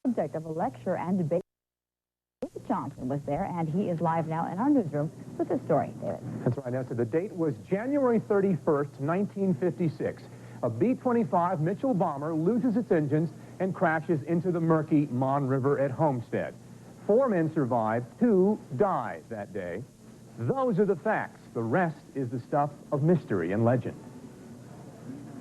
Subject of a lecture and debate. David Johnson was there, and he is live now in our newsroom with the story. David. That's right, Nessa. The date was January 31st, 1956. A B-25 Mitchell bomber loses its engines and crashes into the murky Mon River at Homestead. 4 men survived, 2 died that day. Those are the facts. The rest is the stuff of mystery and legend.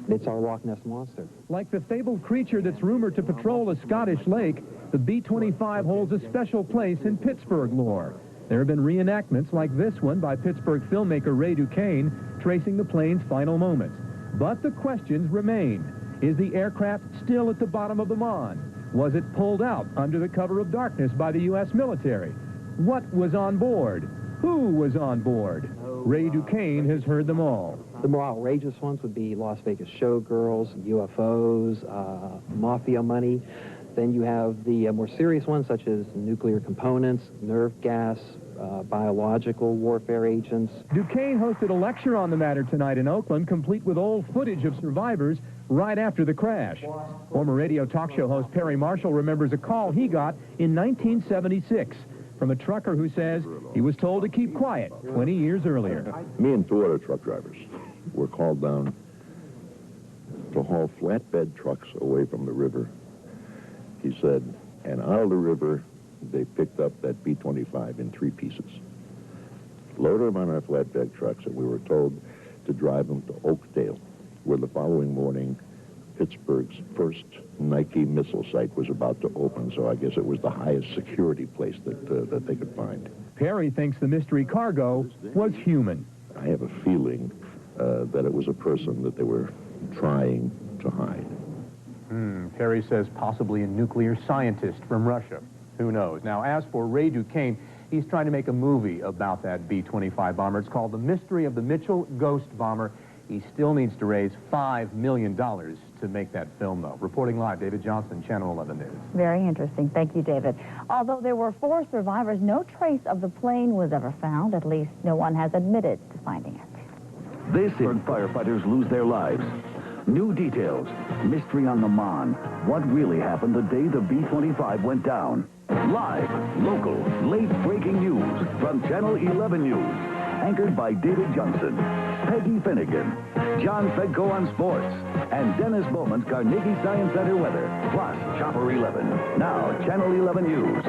It's our Loch Ness Monster. Like the fabled creature that's rumored to patrol a Scottish lake, the B-25 holds a special place in Pittsburgh lore. There have been reenactments like this one by Pittsburgh filmmaker Ray Duquesne, tracing the plane's final moments. But the questions remain. Is the aircraft still at the bottom of the Mon? Was it pulled out under the cover of darkness by the U.S. military? What was on board? Who was on board? Ray Duquesne has heard them all. The more outrageous ones would be Las Vegas showgirls, UFOs, mafia money. Then you have the more serious ones, such as nuclear components, nerve gas, biological warfare agents. Duquesne hosted a lecture on the matter tonight in Oakland, complete with old footage of survivors right after the crash. Former radio talk show host Perry Marshall remembers a call he got in 1976 from a trucker who says he was told to keep quiet 20 years earlier. Me and 2 other truck drivers were called down to haul flatbed trucks away from the river. He said, and out of the river, they picked up that B-25 in 3 pieces. Loaded them on our flatbed trucks, and we were told to drive them to Oakdale, where the following morning, Pittsburgh's first Nike missile site was about to open, so I guess it was the highest security place that they could find. Perry thinks the mystery cargo was human. I have a feeling that it was a person that they were trying to hide. Perry says possibly a nuclear scientist from Russia. Who knows? Now, as for Ray Duquesne, he's trying to make a movie about that B-25 bomber. It's called The Mystery of the Mitchell Ghost Bomber. He still needs to raise $5 million to make that film, though. Reporting live, David Johnson, Channel 11 News. Very interesting. Thank you, David. Although there were 4 survivors, no trace of the plane was ever found. At least no one has admitted to finding it. This is firefighters lose their lives. New details. Mystery on the Mon. What really happened the day the B-25 went down? Live, local, late-breaking news from Channel 11 News. Anchored by David Johnson, Peggy Finnegan, John Fedko on sports, and Dennis Bowman's Carnegie Science Center weather, plus Chopper 11. Now, Channel 11 News.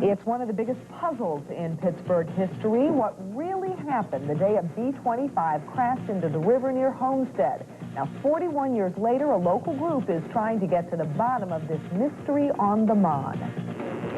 It's one of the biggest puzzles in Pittsburgh history. What really happened the day a B-25 crashed into the river near Homestead? Now, 41 years later, a local group is trying to get to the bottom of this mystery on the Mon.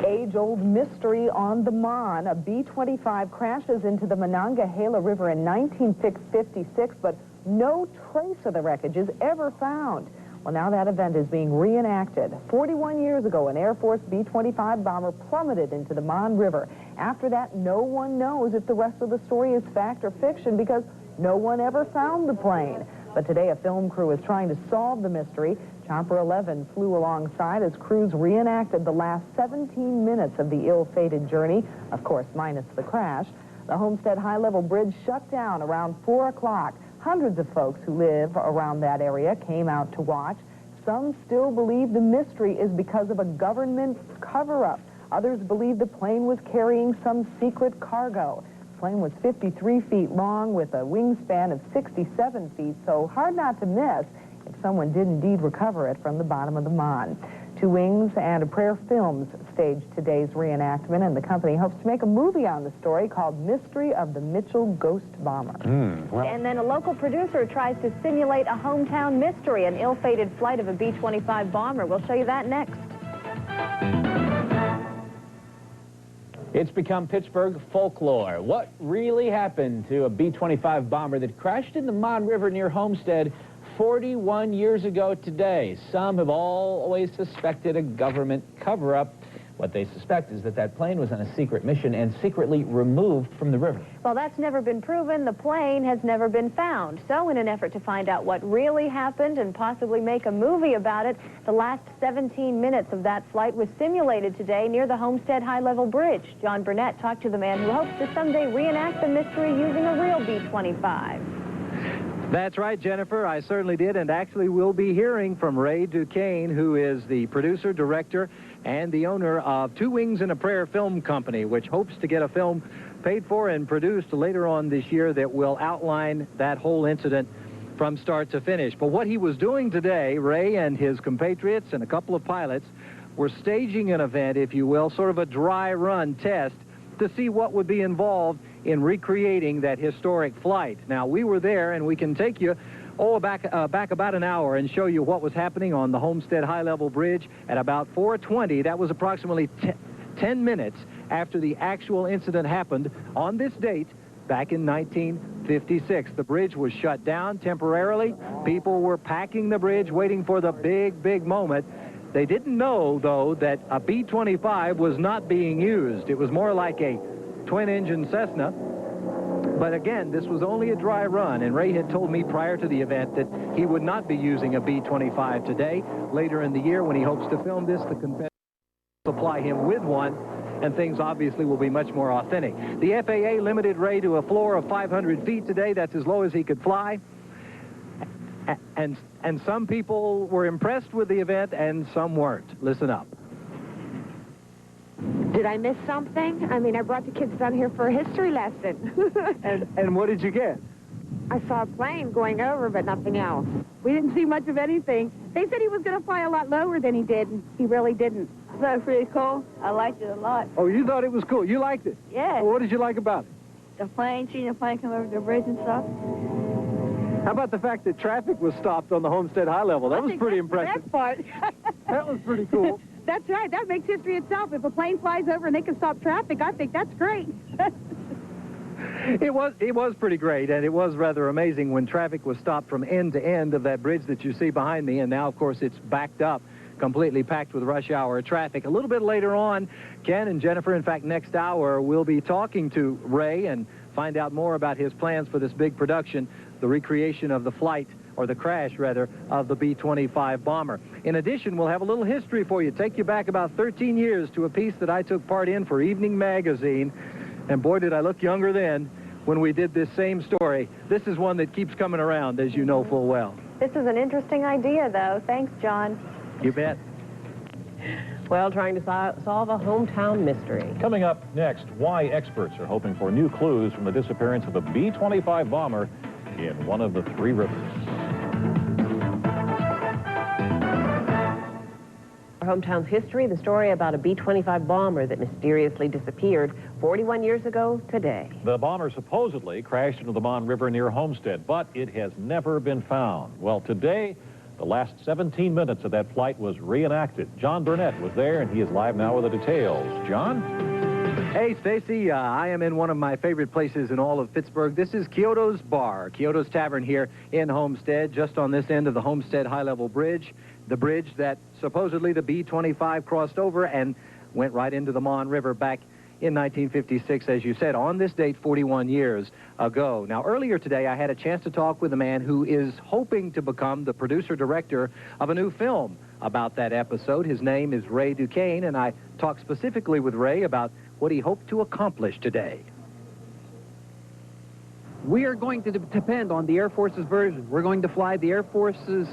Age-old mystery on the Mon. A B-25 crashes into the Monongahela River in 1956, but no trace of the wreckage is ever found. Well, now that event is being reenacted. 41 years ago, an Air Force B-25 bomber plummeted into the Mon River. After that, no one knows if the rest of the story is fact or fiction because no one ever found the plane. But today, a film crew is trying to solve the mystery. Chopper 11 flew alongside as crews reenacted the last 17 minutes of the ill-fated journey, of course, minus the crash. The Homestead high-level bridge shut down around 4 o'clock. Hundreds of folks who live around that area came out to watch. Some still believe the mystery is because of a government cover-up. Others believe the plane was carrying some secret cargo. The plane was 53 feet long with a wingspan of 67 feet, so hard not to miss if someone did indeed recover it from the bottom of the Mon. Two Wings and A Prayer Films staged today's reenactment, and the company hopes to make a movie on the story called Mystery of the Mitchell Ghost Bomber. And then a local producer tries to simulate a hometown mystery, an ill-fated flight of a B-25 bomber. We'll show you that next. It's become Pittsburgh folklore. What really happened to a B-25 bomber that crashed in the Mon River near Homestead 41 years ago today? Some have always suspected a government cover-up. What they suspect is that that plane was on a secret mission and secretly removed from the river. Well, that's never been proven. The plane has never been found. So in an effort to find out what really happened and possibly make a movie about it, the last 17 minutes of that flight was simulated today near the Homestead high-level bridge. John Burnett talked to the man who hopes to someday reenact the mystery using a real B-25. That's right, Jennifer. I certainly did, and actually we'll be hearing from Ray Duquesne, who is the producer, director, and the owner of Two Wings and a Prayer Film Company, which hopes to get a film paid for and produced later on this year that will outline that whole incident from start to finish. But what he was doing today, Ray and his compatriots and a couple of pilots were staging an event, if you will, sort of a dry run test to see what would be involved in recreating that historic flight. Now, we were there, and we can take you back about an hour and show you what was happening on the Homestead High-Level Bridge at about 4:20. That was approximately 10 minutes after the actual incident happened on this date back in 1956. The bridge was shut down temporarily. People were packing the bridge, waiting for the big moment. They didn't know, though, that a B-25 was not being used. It was more like a twin-engine Cessna. But again, this was only a dry run, and Ray had told me prior to the event that he would not be using a B-25 today. Later in the year, when he hopes to film this, the Confederate will supply him with one, and things obviously will be much more authentic. The FAA limited Ray to a floor of 500 feet today. That's as low as he could fly. And some people were impressed with the event, and some weren't. Listen up. Did I miss something? I mean, I brought the kids down here for a history lesson. And what did you get? I saw a plane going over, but nothing else. We didn't see much of anything. They said he was going to fly a lot lower than he did, and he really didn't. That was pretty cool. I liked it a lot. Oh, you thought it was cool. You liked it? Yeah. Well, what did you like about it? The plane, seeing the plane come over the bridge and stuff. How about the fact that traffic was stopped on the Homestead High Level? That was pretty impressive. That part. That was pretty cool. That's right. That makes history itself. If a plane flies over and they can stop traffic, I think that's great. It was pretty great, and it was rather amazing when traffic was stopped from end to end of that bridge that you see behind me, and now, of course, it's backed up, completely packed with rush hour traffic. A little bit later on, Ken and Jennifer, in fact, next hour, will be talking to Ray and find out more about his plans for this big production, the recreation of the flight, or the crash, rather, of the B-25 bomber. In addition, we'll have a little history for you. Take you back about 13 years to a piece that I took part in for Evening Magazine. And boy, did I look younger then when we did this same story. This is one that keeps coming around, as you know full well. This is an interesting idea, though. Thanks, John. You bet. Well, trying to solve a hometown mystery. Coming up next, why experts are hoping for new clues from the disappearance of a B-25 bomber in one of the three rivers. Our hometown's history, the story about a B-25 bomber that mysteriously disappeared 41 years ago today. The bomber supposedly crashed into the Mon River near Homestead, but it has never been found. Well, today, the last 17 minutes of that flight was reenacted. John Burnett was there, and he is live now with the details. John? Hey, Stacy, I am in one of my favorite places in all of Pittsburgh. This is Kyoto's Bar, Kyoto's Tavern here in Homestead, just on this end of the Homestead High-Level Bridge, the bridge that supposedly the B-25 crossed over and went right into the Mon River back in 1956, as you said, on this date 41 years ago. Now, earlier today, I had a chance to talk with a man who is hoping to become the producer-director of a new film about that episode. His name is Ray Duquesne, and I talked specifically with Ray about what he hoped to accomplish today. We are going to depend on the Air Force's version. We're going to fly the Air Force's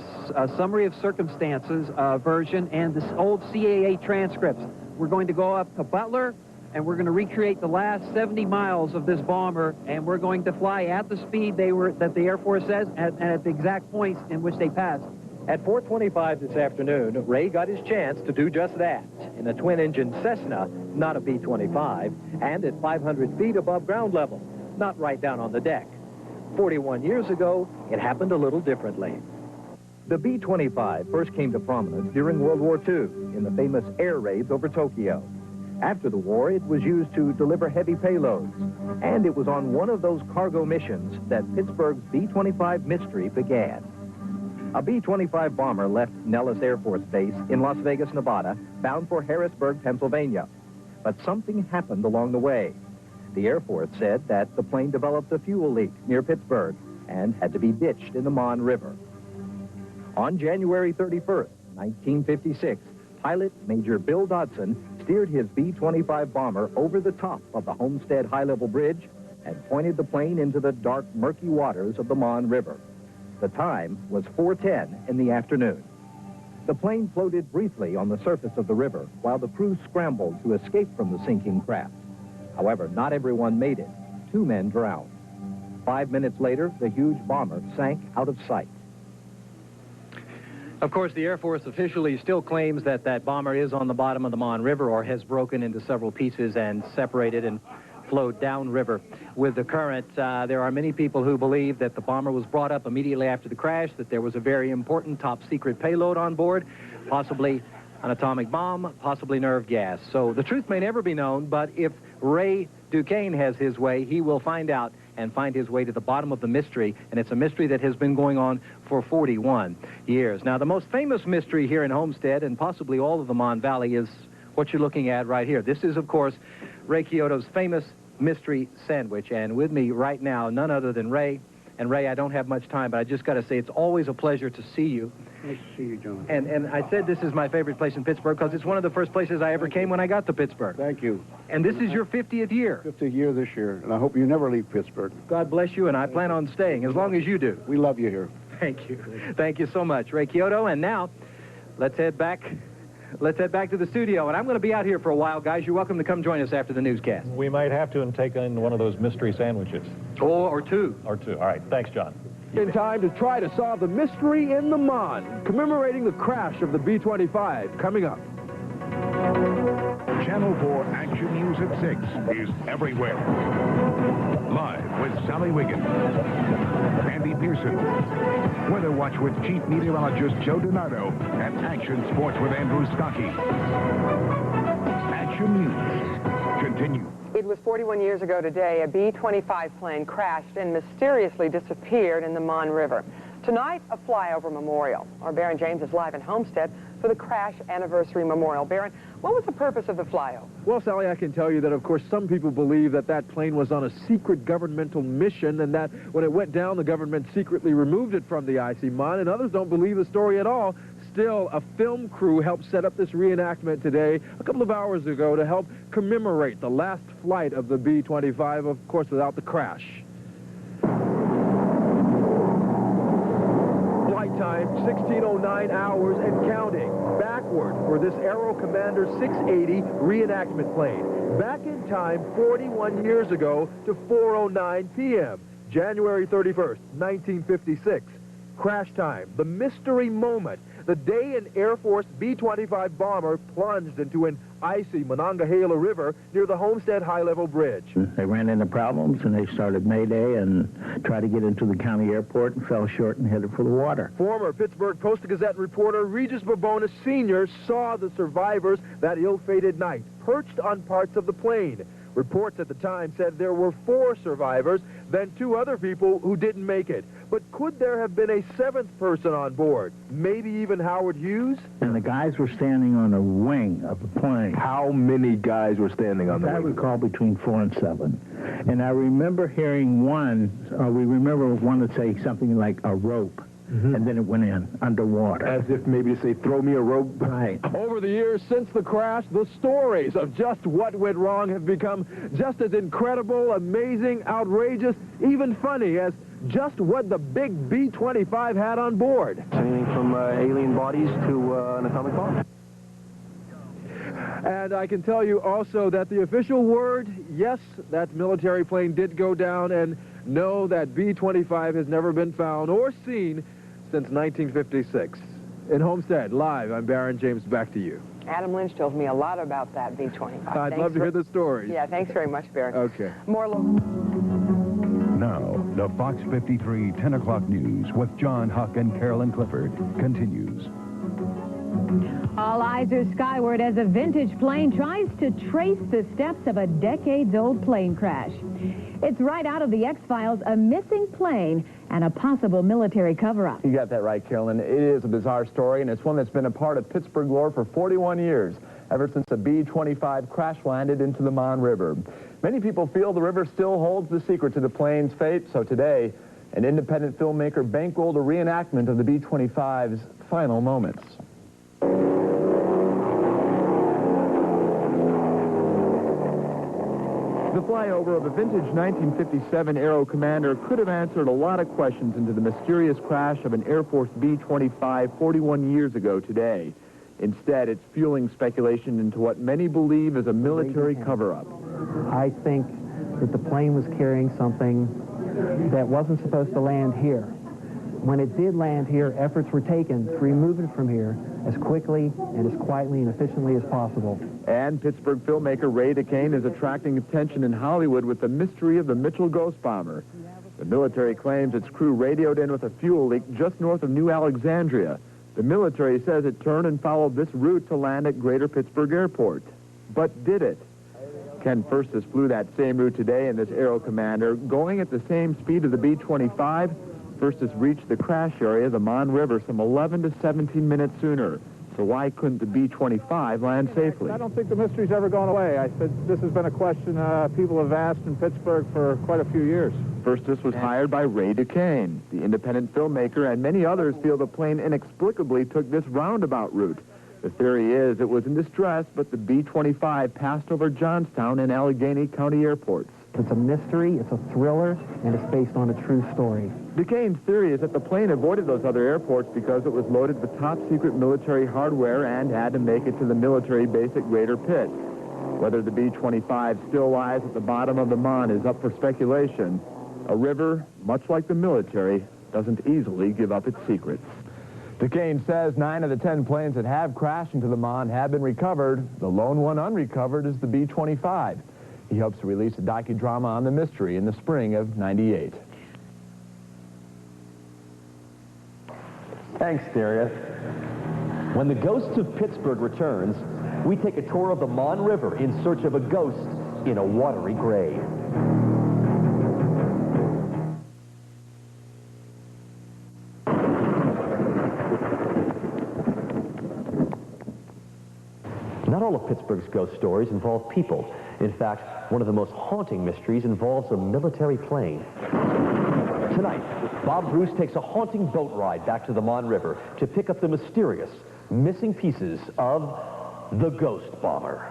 summary of circumstances version and the old CAA transcripts. We're going to go up to Butler, and we're going to recreate the last 70 miles of this bomber, and we're going to fly at the speed that the Air Force says and at the exact points in which they passed. At 4:25 this afternoon, Ray got his chance to do just that in a twin-engine Cessna, not a B-25, and at 500 feet above ground level, not right down on the deck. 41 years ago, it happened a little differently. The B-25 first came to prominence during World War II in the famous air raids over Tokyo. After the war, it was used to deliver heavy payloads, and it was on one of those cargo missions that Pittsburgh's B-25 mystery began. A B-25 bomber left Nellis Air Force Base in Las Vegas, Nevada, bound for Harrisburg, Pennsylvania. But something happened along the way. The Air Force said that the plane developed a fuel leak near Pittsburgh and had to be ditched in the Mon River. On January 31st, 1956, pilot Major Bill Dodson steered his B-25 bomber over the top of the Homestead High-Level Bridge and pointed the plane into the dark, murky waters of the Mon River. The time was 4:10 in the afternoon. The plane floated briefly on the surface of the river while the crew scrambled to escape from the sinking craft. However, not everyone made it. 2 men drowned. 5 minutes later, the huge bomber sank out of sight. Of course, the Air Force officially still claims that that bomber is on the bottom of the Mon River or has broken into several pieces and separated and flowed downriver with the current. There are many people who believe that the bomber was brought up immediately after the crash, that there was a very important top-secret payload on board, possibly an atomic bomb, possibly nerve gas. So the truth may never be known, but if Ray Duquesne has his way, he will find out and find his way to the bottom of the mystery, and it's a mystery that has been going on for 41 years. Now, the most famous mystery here in Homestead, and possibly all of the Mon Valley, is what you're looking at right here. This is, of course, Ray Chiodo's famous mystery sandwich, and with me right now, none other than Ray. And Ray, I don't have much time, but I just got to say, it's always a pleasure to see you. Nice to see you, John. And I said this is my favorite place in Pittsburgh because it's one of the first places I ever came when I got to Pittsburgh. Thank you. And this is your 50th year. 50th year this year, and I hope you never leave Pittsburgh. God bless you, and I plan on staying as long as you do. We love you here. Thank you. Thank you so much, Ray Chiodo. And now, let's head back to the studio. And I'm going to be out here for a while, guys. You're welcome to come join us after the newscast. We might have to and take in one of those mystery sandwiches. Or two. Or two. All right. Thanks, John. In time to try to solve the mystery in the Mon, commemorating the crash of the B-25, coming up. Channel 4 Action News at 6 is everywhere. Live with Sally Wiggins, Andy Pearson, Weather Watch with Chief Meteorologist Joe DiNardo, and Action Sports with Andrew Skokie. Action News continues. It was 41 years ago today, a B-25 plane crashed and mysteriously disappeared in the Mon River. Tonight, a flyover memorial. Our Baron James is live in Homestead for the Crash Anniversary Memorial. Baron, what was the purpose of the flyover? Well, Sally, I can tell you that, of course, some people believe that that plane was on a secret governmental mission and that when it went down, the government secretly removed it from the IC Mon, and others don't believe the story at all. Still, a film crew helped set up this reenactment today, a couple of hours ago, to help commemorate the last flight of the B-25, of course, without the crash. Flight time, 1609 hours and counting. Backward for this Aero Commander 680 reenactment plane. Back in time 41 years ago to 4:09 p.m., January 31st, 1956. Crash time, the mystery moment, the day an Air Force B-25 bomber plunged into an icy Monongahela River near the Homestead High-Level Bridge. They ran into problems, and they started Mayday and tried to get into the county airport and fell short and headed for the water. Former Pittsburgh Post-Gazette reporter Regis Bourbonus Sr. saw the survivors that ill-fated night, perched on parts of the plane. Reports at the time said there were 4 survivors, then 2 other people who didn't make it. But could there have been a 7th person on board? Maybe even Howard Hughes? And the guys were standing on a wing of the plane. How many guys were standing on the wing? I recall between 4 and 7. And I remember hearing we remember one to say something like a rope. And then it went in underwater. As if maybe to say, throw me a rope. Right. Over the years since the crash, the stories of just what went wrong have become just as incredible, amazing, outrageous, even funny as just what the big B-25 had on board. Anything from alien bodies to an atomic bomb. And I can tell you also that the official word, yes, that military plane did go down, and no, that B-25 has never been found or seen since 1956. In Homestead, live, I'm Baron James. Back to you. Adam Lynch told me a lot about that B-25. I'd love to hear the stories. Yeah, thanks very much, Baron. Okay. More Now, the Fox 53 10 o'clock news with John Huck and Carolyn Clifford continues. All eyes are skyward as a vintage plane tries to trace the steps of a decades-old plane crash. It's right out of the X-Files, a missing plane and a possible military cover-up. You got that right, Carolyn. It is a bizarre story, and it's one that's been a part of Pittsburgh lore for 41 years, ever since the B-25 crash-landed into the Mon River. Many people feel the river still holds the secret to the plane's fate, so today, an independent filmmaker bankrolled a reenactment of the B-25's final moments. The The flyover of a vintage 1957 Aero Commander could have answered a lot of questions into the mysterious crash of an Air Force B-25 41 years ago today. Instead, it's fueling speculation into what many believe is a military cover-up. I think that the plane was carrying something that wasn't supposed to land here. When it did land here, efforts were taken to remove it from here as quickly and as quietly and efficiently as possible. And Pittsburgh filmmaker Ray Duquesne is attracting attention in Hollywood with the mystery of the Mitchell ghost bomber. The military claims its crew radioed in with a fuel leak just north of New Alexandria. The military says it turned and followed this route to land at Greater Pittsburgh Airport. But did it? Ken Furstis flew that same route today in this Aero Commander, going at the same speed of the B-25. Furstis reached the crash area, the Mon River, some 11 to 17 minutes sooner. So why couldn't the B-25 land safely? I don't think the mystery's ever gone away. I said this has been a question people have asked in Pittsburgh for quite a few years. Furstis was hired by Ray Duquesne. The independent filmmaker and many others feel the plane inexplicably took this roundabout route. The theory is it was in distress, but the B-25 passed over Johnstown and Allegheny County airports. It's a mystery, it's a thriller, and it's based on a true story. Duquesne's theory is that the plane avoided those other airports because it was loaded with top-secret military hardware and had to make it to the military base at Greater Pitt. Whether the B-25 still lies at the bottom of the Mon is up for speculation. A river, much like the military, doesn't easily give up its secrets. Duquesne says 9 of the 10 planes that have crashed into the Mon have been recovered. The lone one unrecovered is the B-25. He hopes to release a docudrama on the mystery in the spring of '98. Thanks, Darius. When the Ghosts of Pittsburgh returns, we take a tour of the Mon River in search of a ghost in a watery grave. Not all of Pittsburgh's ghost stories involve people. In fact, one of the most haunting mysteries involves a military plane. Tonight, Bob Bruce takes a haunting boat ride back to the Mon River to pick up the mysterious, missing pieces of the ghost bomber.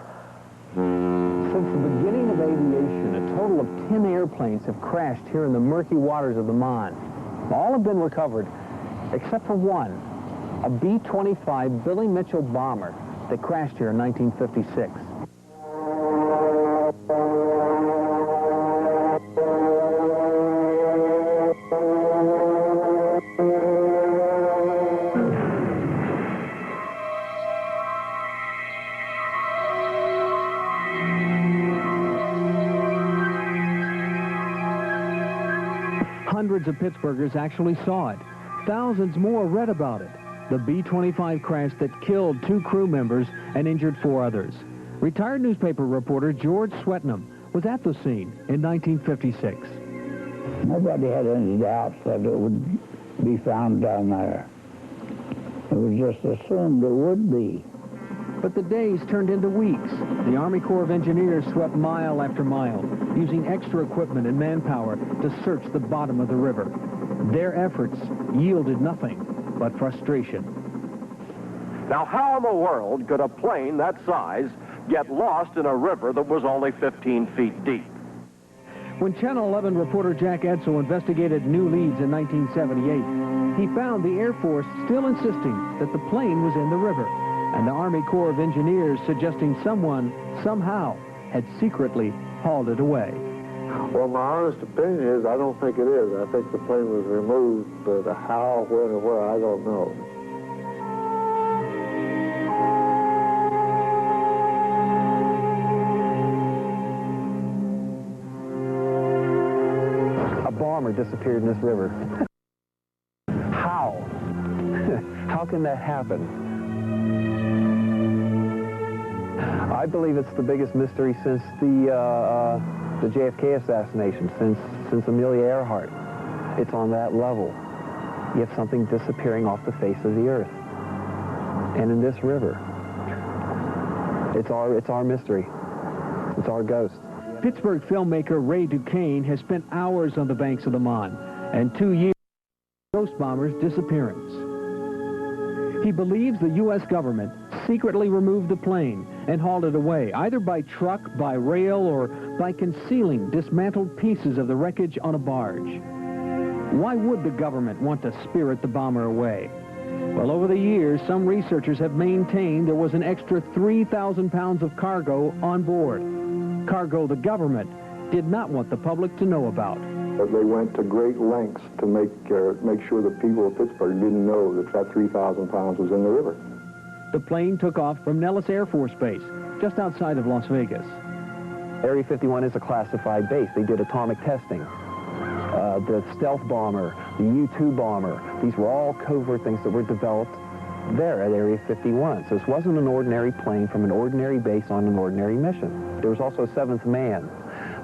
Since the beginning of aviation, a total of 10 airplanes have crashed here in the murky waters of the Mon. All have been recovered, except for one, a B-25 Billy Mitchell bomber that crashed here in 1956. Hundreds of Pittsburghers actually saw it. Thousands more read about it. The B-25 crash that killed 2 crew members and injured 4 others. Retired newspaper reporter George Swetnam was at the scene in 1956. Nobody had any doubts that it would be found down there. It was just assumed it would be. But the days turned into weeks. The Army Corps of Engineers swept mile after mile, using extra equipment and manpower to search the bottom of the river. Their efforts yielded nothing but frustration. Now, how in the world could a plane that size get lost in a river that was only 15 feet deep? When Channel 11 reporter Jack Edsel investigated new leads in 1978, he found the Air Force still insisting that the plane was in the river, and the Army Corps of Engineers suggesting someone, somehow, had secretly hauled it away. Well, my honest opinion is I don't think it is. I think the plane was removed, but how, when, or where, I don't know. A bomber disappeared in this river. How? How can that happen? I believe it's the biggest mystery since the JFK assassination, since Amelia Earhart. It's on that level. You have something disappearing off the face of the earth. And in this river, it's our mystery. It's our ghost. Pittsburgh filmmaker Ray Duquesne has spent hours on the banks of the Mon and 2 years ghost bomber's disappearance. He believes the U.S. government secretly removed the plane and hauled it away, either by truck, by rail, or by concealing dismantled pieces of the wreckage on a barge. Why would the government want to spirit the bomber away? Well, over the years, some researchers have maintained there was an extra 3,000 pounds of cargo on board. Cargo the government did not want the public to know about. But they went to great lengths to make sure the people of Pittsburgh didn't know that that 3,000 pounds was in the river. The plane took off from Nellis Air Force Base, just outside of Las Vegas. Area 51 is a classified base. They did atomic testing. The stealth bomber, the U-2 bomber, these were all covert things that were developed there at Area 51. So this wasn't an ordinary plane from an ordinary base on an ordinary mission. There was also a seventh man.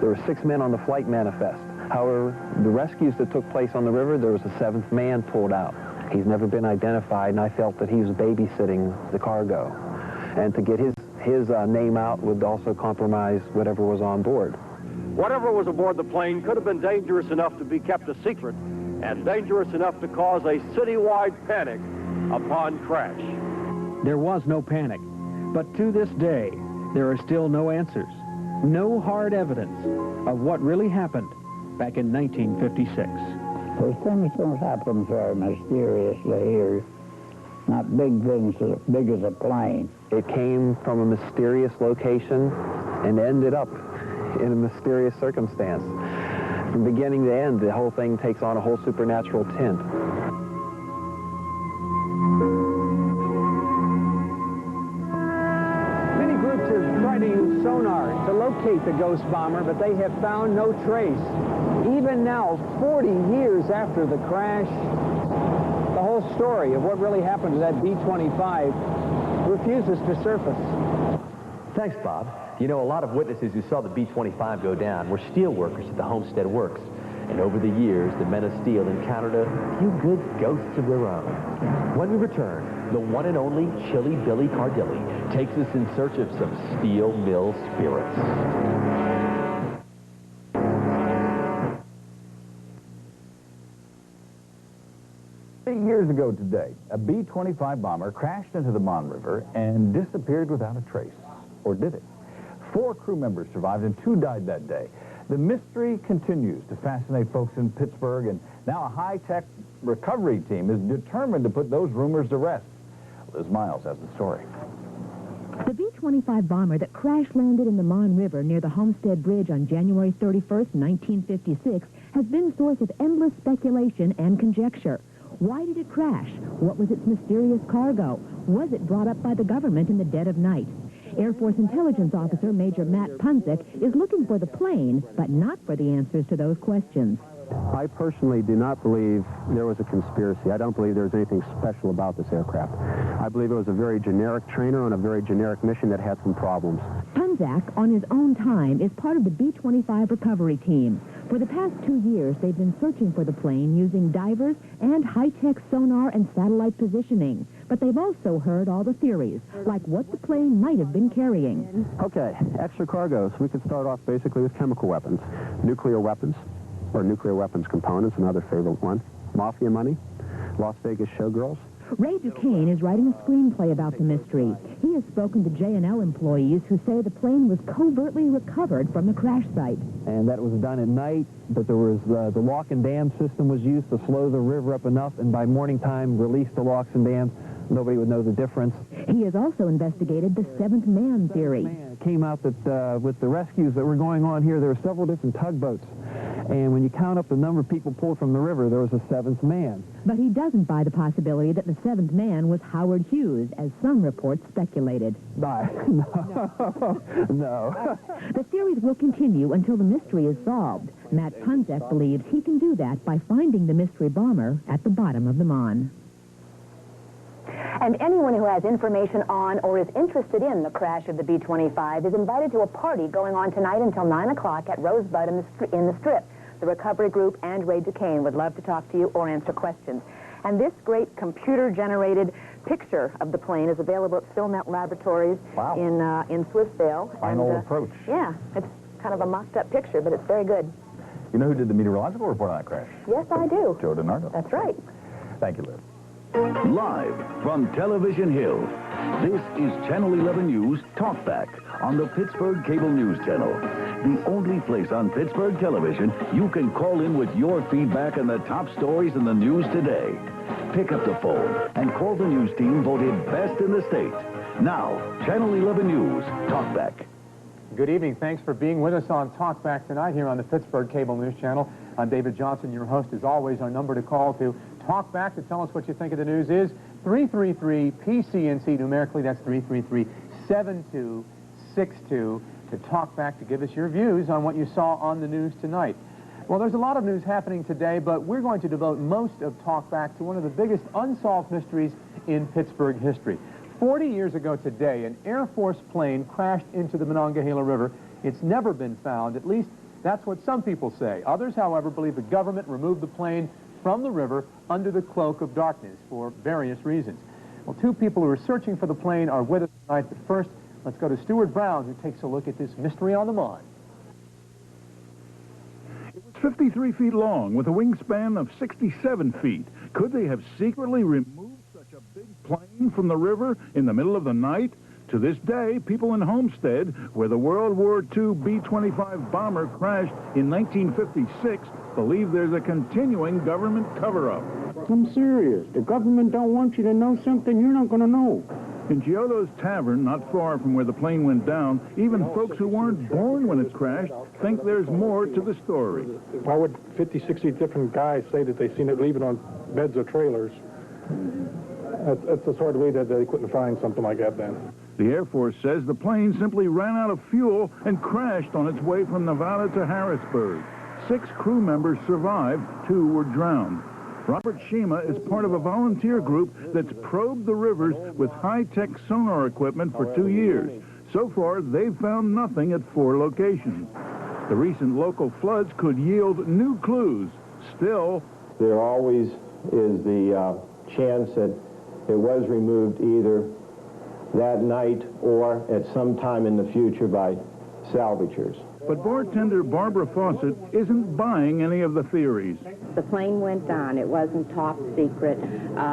There were 6 men on the flight manifest. However, the rescues that took place on the river, there was a 7th man pulled out. He's never been identified, and I felt that he was babysitting the cargo. And to get his name out would also compromise whatever was on board. Whatever was aboard the plane could have been dangerous enough to be kept a secret and dangerous enough to cause a citywide panic upon crash. There was no panic, but to this day, there are still no answers, no hard evidence of what really happened back in 1956. Those things don't happen very mysteriously, or not big things as big as a plane. It came from a mysterious location and ended up in a mysterious circumstance. From beginning to end, the whole thing takes on a whole supernatural tint. Many groups have tried to use sonar to locate the ghost bomber, but they have found no trace. Even now, 40 years after the crash, the whole story of what really happened to that B-25 refuses to surface. Thanks, Bob. You know, a lot of witnesses who saw the B-25 go down were steel workers at the Homestead Works. And over the years, the men of steel encountered a few good ghosts of their own. When we return, the one and only Chilly Billy Cardilli takes us in search of some steel mill spirits. 30 years ago today, a B-25 bomber crashed into the Mon River and disappeared without a trace. Or did it? 4 crew members survived and 2 died that day. The mystery continues to fascinate folks in Pittsburgh, and now a high-tech recovery team is determined to put those rumors to rest. Liz Miles has the story. The B-25 bomber that crash-landed in the Mon River near the Homestead Bridge on January 31st, 1956, has been the source of endless speculation and conjecture. Why did it crash? What was its mysterious cargo? Was it brought up by the government in the dead of night? Air Force Intelligence Officer Major Matt Punzik is looking for the plane, but not for the answers to those questions. I personally do not believe there was a conspiracy. I don't believe there's anything special about this aircraft. I believe it was a very generic trainer on a very generic mission that had some problems. Punzik, on his own time, is part of the B-25 recovery team. For the past 2 years, they've been searching for the plane using divers and high-tech sonar and satellite positioning. But they've also heard all the theories, like what the plane might have been carrying. Okay, extra cargoes. We could start off basically with chemical weapons, nuclear weapons, or nuclear weapons components, another favorite one, mafia money, Las Vegas showgirls. Ray Duquesne is writing a screenplay about the mystery. He has spoken to J&L employees who say the plane was covertly recovered from the crash site. And that was done at night, but there was the lock and dam system was used to slow the river up enough, and by morning time release the locks and dams. Nobody would know the difference. He has also investigated the 7th man theory. It came out that with the rescues that were going on here, there were several different tugboats. And when you count up the number of people pulled from the river, there was a 7th man. But he doesn't buy the possibility that the 7th man was Howard Hughes, as some reports speculated. No. The theories will continue until the mystery is solved. Matt Punzik believes he can do that by finding the mystery bomber at the bottom of the Mon. And anyone who has information on or is interested in the crash of the B-25 is invited to a party going on tonight until 9 o'clock at Rosebud in the Strip. The recovery group and Ray Duquesne would love to talk to you or answer questions. And this great computer-generated picture of the plane is available at Filmet Laboratories in Swissvale. Final approach. Yeah, it's kind of a mocked-up picture, but it's very good. You know who did the meteorological report on that crash? Yes, I do. Joe DiNardo. That's right. Thank you, Liz. Live from Television Hill, this is Channel 11 News Talkback on the Pittsburgh Cable News Channel. The only place on Pittsburgh television you can call in with your feedback on the top stories in the news today. Pick up the phone and call the news team voted best in the state. Now, Channel 11 News Talkback. Good evening. Thanks for being with us on Talkback tonight here on the Pittsburgh Cable News Channel. I'm David Johnson, your host. As always, our number to call to talk back to tell us what you think of the news is 333-PCNC. Numerically, that's 333-7262. To talk back to give us your views on what you saw on the news tonight. Well, there's a lot of news happening today, but we're going to devote most of Talk Back to one of the biggest unsolved mysteries in Pittsburgh history. 40 years ago today, an Air Force plane crashed into the Monongahela River. It's never been found. At least that's what some people say. Others, however, believe the government removed the plane from the river under the cloak of darkness for various reasons. Well, two people who are searching for the plane are with us tonight, but first, let's go to Stuart Brown, who takes a look at this mystery on the Mon. It was 53 feet long with a wingspan of 67 feet. Could they have secretly removed such a big plane from the river in the middle of the night? To this day, people in Homestead, where the World War II B-25 bomber crashed in 1956, believe there's a continuing government cover-up. I'm serious. The government don't want you to know something you're not going to know. In Giotto's Tavern, not far from where the plane went down, even folks who weren't born when it crashed think there's more to the story. Why would 50, 60 different guys say that they seen it leaving on beds of trailers? That's the sort of way that they couldn't find something like that then. The Air Force says the plane simply ran out of fuel and crashed on its way from Nevada to Harrisburg. 6 crew members survived, 2 were drowned. Robert Shima is part of a volunteer group that's probed the rivers with high-tech sonar equipment for 2 years. So far, they've found nothing at 4 locations. The recent local floods could yield new clues. Still, there always is the chance that it was removed either that night or at some time in the future by salvagers. But bartender Barbara Fawcett isn't buying any of the theories. The plane went down. It wasn't top secret.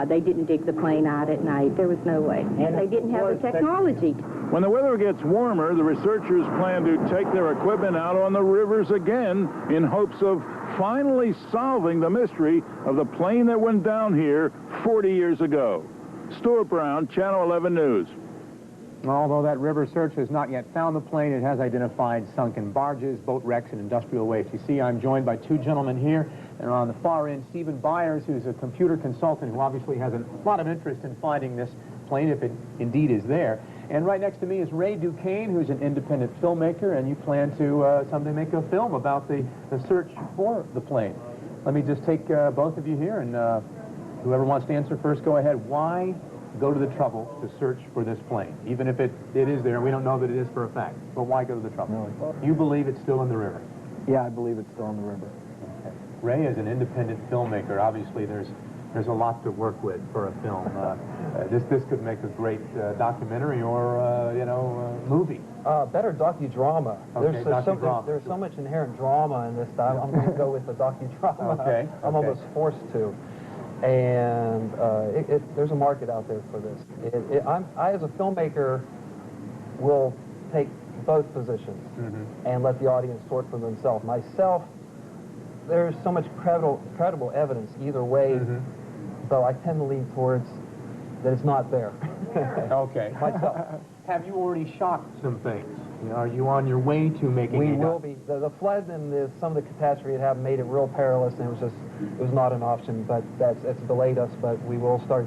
They didn't dig the plane out at night. There was no way. And they didn't have the technology. When the weather gets warmer, the researchers plan to take their equipment out on the rivers again in hopes of finally solving the mystery of the plane that went down here 40 years ago. Stuart Brown, Channel 11 News. Although that river search has not yet found the plane, it has identified sunken barges, boat wrecks, and industrial waste. You see, I'm joined by 2 gentlemen here. And on the far end, Stephen Byers, who's a computer consultant who obviously has a lot of interest in finding this plane, if it indeed is there. And right next to me is Ray Duquesne, who's an independent filmmaker, and you plan to someday make a film about the search for the plane. Let me just take both of you here, and whoever wants to answer first, go ahead. Why go to the trouble to search for this plane? Even if it is there, we don't know that it is for a fact. But why go to the trouble? You believe it's still in the river? Yeah, I believe it's still in the river. Okay. Ray is an independent filmmaker. Obviously, there's a lot to work with for a film. This could make a great documentary or movie. Better docudrama. Okay, There's so much inherent drama in this stuff. I'm going to go with the docudrama. Okay. I'm almost forced to. And there's a market out there for this. I, as a filmmaker, will take both positions and let the audience sort for themselves. Myself, there's so much credible evidence either way, though I tend to lean towards that it's not there. Okay. Myself. Have you already shot some things? Are you on your way to making We will be. The flood and some of the catastrophe it happened made it real perilous, and it was not an option, but it's delayed us, but we will start.